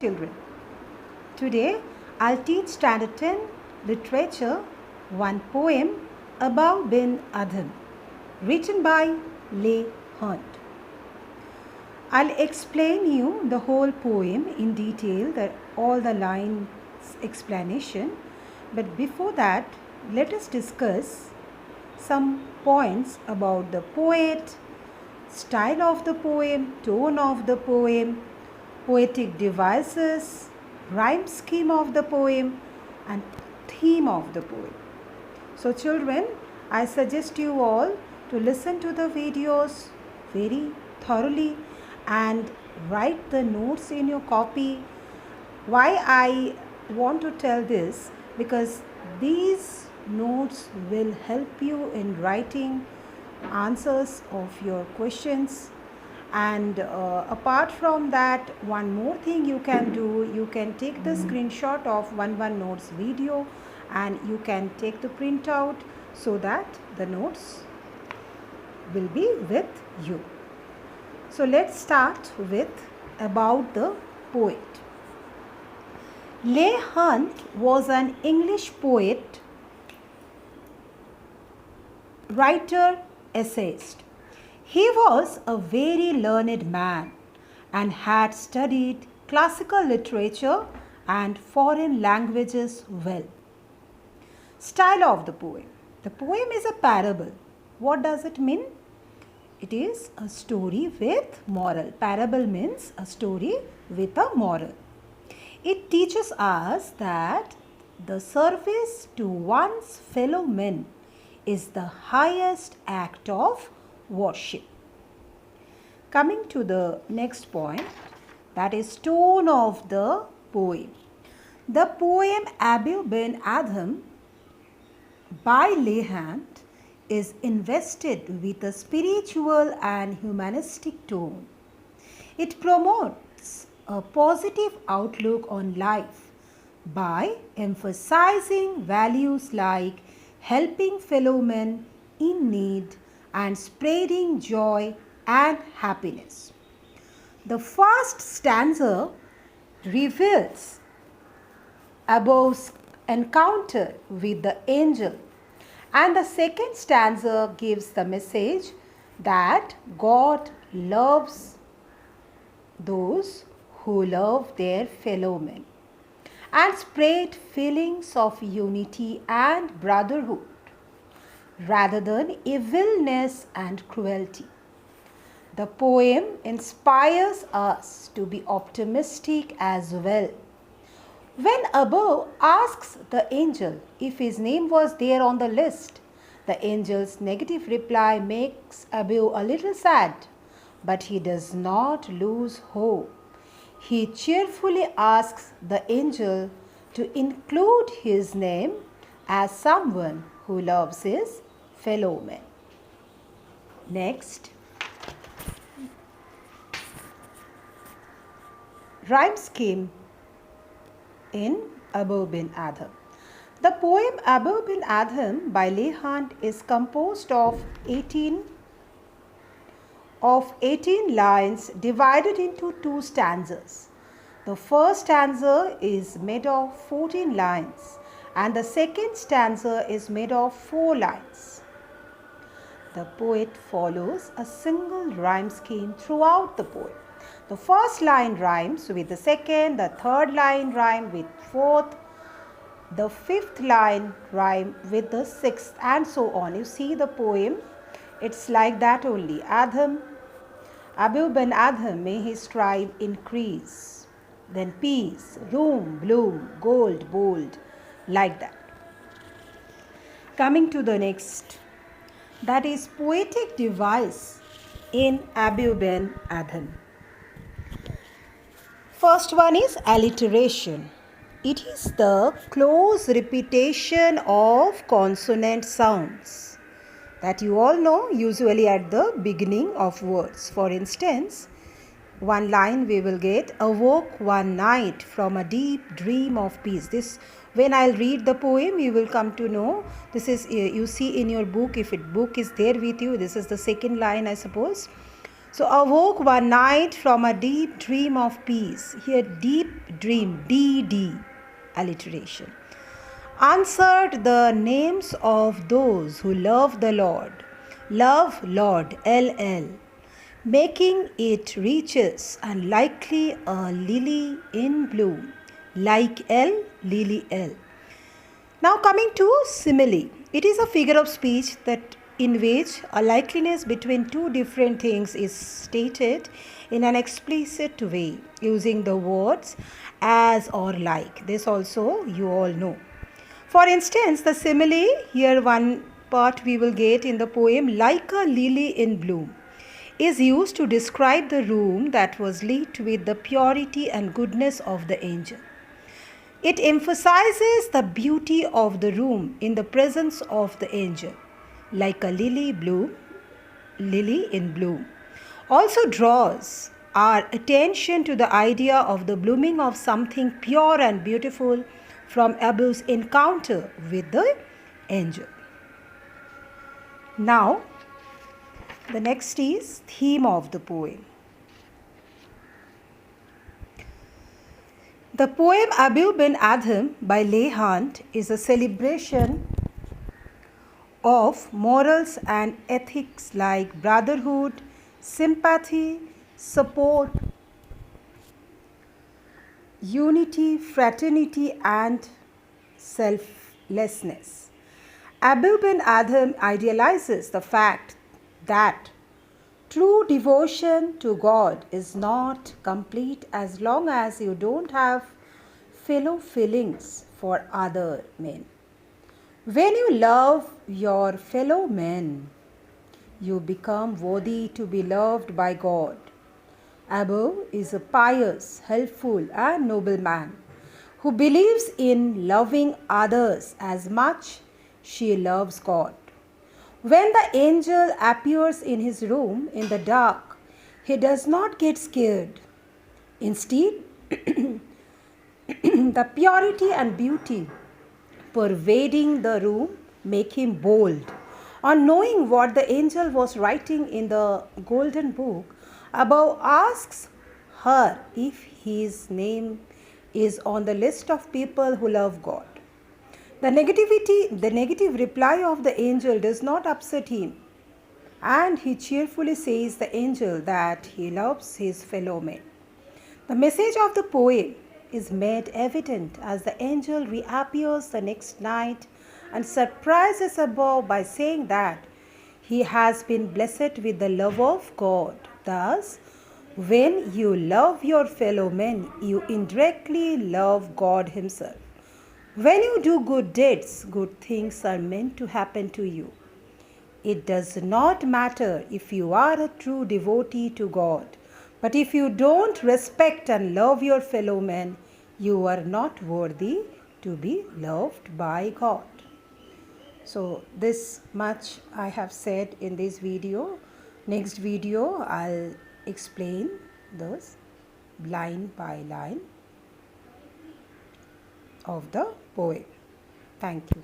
Children, today I'll teach Standard 10 Literature one poem about Ben Adhem, written by Leigh Hunt. I'll explain you the whole poem in detail, all the lines explanation, but before that let us discuss some points about the poet, style of the poem, tone of the poem, poetic devices, rhyme scheme of the poem, and theme of the poem. So children, I suggest you all to listen to the videos very thoroughly and write the notes in your copy. Why I want to tell this? Because these notes will help you in writing answers of your questions. And apart from that, one more thing you can do, you can take the screenshot of 1 notes video and you can take the printout so that the notes will be with you. So let's start with about the poet. Leigh Hunt was an English poet, writer, essayist. He was a very learned man and had studied classical literature and foreign languages well. Style of the poem. The poem is a parable. What does it mean? It is a story with moral. Parable means a story with a moral. It teaches us that the service to one's fellow men is the highest act of worship. Coming to the next point, that is tone of the poem. The Poem-Abou Ben Adhem by Leigh Hunt is invested with a spiritual and humanistic tone. It promotes a positive outlook on life by emphasizing values like helping fellow men in need and spreading joy and happiness. The first stanza reveals Abou's encounter with the angel, and the second stanza gives the message that God loves those who love their fellow men and spread feelings of unity and brotherhood rather than evilness and cruelty. The poem inspires us to be optimistic as well. When Abou asks the angel if his name was there on the list, the angel's negative reply makes Abou a little sad, but he does not lose hope. He cheerfully asks the angel to include his name as someone who loves his fellow men. Next, rhyme scheme in Abou Ben Adhem. The poem Abou Ben Adhem by Leigh Hunt is composed of 18 lines divided into 2 stanzas. The first stanza is made of 14 lines and the second stanza is made of 4 lines. The poet follows a single rhyme scheme throughout the poem. The first line rhymes with the second, the third line rhymes with fourth, the fifth line rhymes with the sixth, and so on. You see the poem, it's like that only. Abou Ben Adhem, may his tribe increase. Then peace, room, bloom, gold, bold, like that. Coming to the next, that is Poetic Device in Abou Ben Adhem. First one is alliteration. It is the close repetition of consonant sounds that you all know usually at the beginning of words. For instance, one line we will get, awoke one night from a deep dream of peace. This, when I'll read the poem, you will come to know. This is, you see in your book, if book is there with you, this is the second line, I suppose. So awoke one night from a deep dream of peace. Here deep dream, DD, alliteration. Answered the names of those who love the Lord. Love Lord, LL. Making it reaches and likely a lily in bloom. Like L, lily L. Now coming to simile. It is a figure of speech that in which a likeliness between two different things is stated in an explicit way using the words as or like. This also you all know. For instance, the simile, here one part we will get in the poem, like a lily in bloom, is used to describe the room that was lit with the purity and goodness of the angel. It emphasizes the beauty of the room in the presence of the angel, like a lily in bloom. Also draws our attention to the idea of the blooming of something pure and beautiful from Abou's encounter with the angel. Now, the next is theme of the poem. The Poem-Abou Ben Adhem by Leigh Hunt is a celebration of morals and ethics like brotherhood, sympathy, support, unity, fraternity, and selflessness. Abou Ben Adhem idealizes the fact that true devotion to God is not complete as long as you don't have fellow feelings for other men. When you love your fellow men, you become worthy to be loved by God. Abou is a pious, helpful, and noble man who believes in loving others as much she loves God. When the angel appears in his room in the dark, he does not get scared. Instead, the purity and beauty pervading the room make him bold. On knowing what the angel was writing in the golden book, Abou asks her if his name is on the list of people who love God. The negative reply of the angel does not upset him, and he cheerfully says the angel that he loves his fellow men. The message of the poem is made evident as the angel reappears the next night and surprises Abou by saying that he has been blessed with the love of God. Thus, when you love your fellow men, you indirectly love God himself. When you do good deeds, good things are meant to happen to you. It does not matter if you are a true devotee to God, but if you don't respect and love your fellow men, you are not worthy to be loved by God. So this much I have said in this video. Next video I'll explain this line by line of the poem. Thank you.